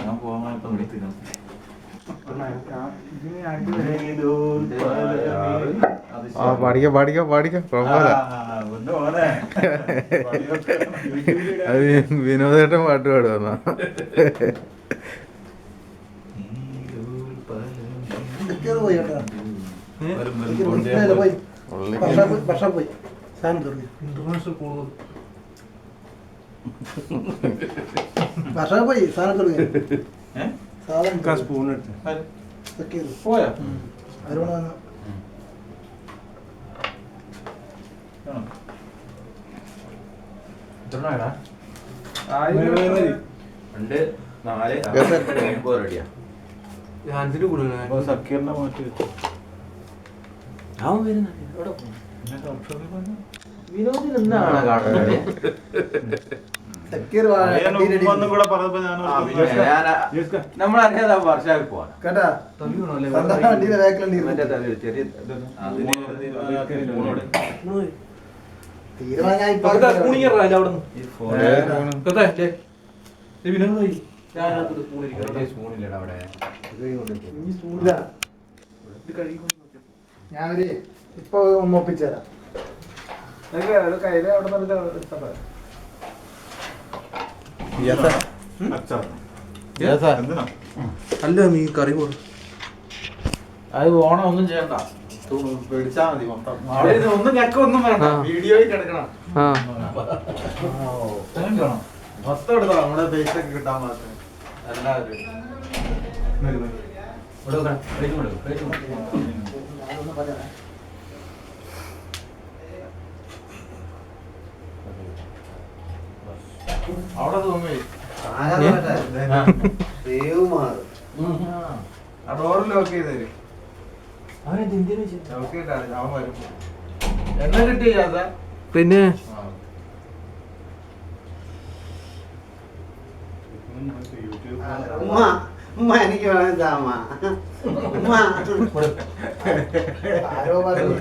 ഞാൻ പോകാൻ വിളിക്കുന്നു. പാടിക്ക കുഴപ്പമില്ല. അത് വിനോദേട്ടൻ പാട്ട് പാടുവന്ന പോയി സാധനം പോയാ സക്കീറിനെ മാറ്റി വെച്ചു. നമ്മളറിയാതെ വർഷാക്കി പോവാ കേട്ടാ വണ്ടിയുടെ ബാക്കിലുണ്ട് ഞാനൊരു ഇപ്പൊ ഒന്ന് ഒപ്പിച്ചുതരാം. കയ്യില് അവിടെ അല്ല നീ കറി പോടും. അത് ഓണം ഒന്നും ചെയ്യണ്ട, പേടിച്ചാ മതി. മൊത്തം ഒന്നും ഞെക്ക ഒന്നും വേണ്ട, വീഡിയോയിൽ കിടക്കണം. മൊത്തം എടുത്തോ, നമ്മുടെ പൈസ ഒക്കെ കിട്ടാൻ മാത്രം എല്ലാവരും. അവിടെ തോന്നി ഡോറിൽ ലോക്ക് ചെയ്ത് തരും. എണ്ണ കിട്ടിയ പിന്നെ എനിക്ക് ആരോ പറഞ്ഞു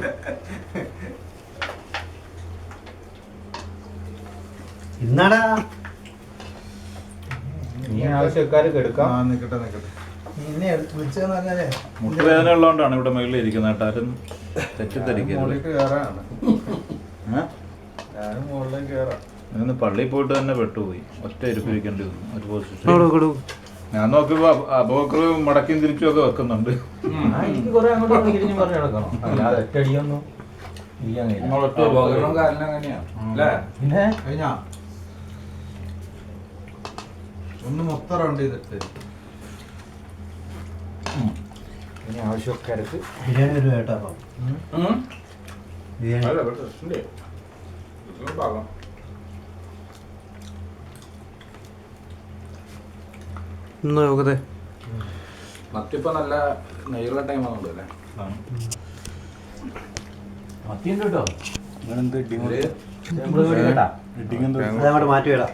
ഇന്നടാ നീ ആവശ്യക്കാർക്ക് എടുക്കാം. നിക്കട്ടെ നിക്കട്ടെ. നിന്നെ വിളിച്ചതെന്ന് പറഞ്ഞാലേ മുട്ടുവേദന ഉള്ളതുകൊണ്ടാണ് ഇവിടെ മുകളിൽ ഇരിക്കുന്നത് കേട്ടോ. ആരും തെറ്റിദ്ധരിക്കരുത്. ഞാനും മുകളിലേക്ക് കയറാം. ഇന്ന് പള്ളിയിൽ പോയിട്ട് തന്നെ പെട്ടുപോയി. ഒറ്റ ഇരിപ്പിരിക്കേണ്ടി വന്നു ഒരു പൊസിഷൻ. ഞാൻ നോക്കിയപ്പോ അബോക്കർ മടക്കിയും തിരിച്ചും ഒക്കെ വെക്കുന്നുണ്ട്. എനിക്ക് കുറെ അങ്ങോട്ട് തിരിഞ്ഞും പറഞ്ഞു നടക്കണം, അല്ലാതെ ഒറ്റയടിയൊന്നും കഴിഞ്ഞാ ഒന്ന് മൊത്തം റൗണ്ട് ചെയ്തിട്ട് ഇനി ആവശ്യക്കാർക്ക് ബിരിയാണി ഒരു കേട്ടാ മത്തിപ്പോ നല്ല നെയ്യുള്ള ടൈമാണല്ലോ അല്ലേ? മത്തിയുണ്ട് കേട്ടോ. ഇങ്ങനെ കേട്ടാ അതങ്ങോട്ട് മാറ്റി വിടാം.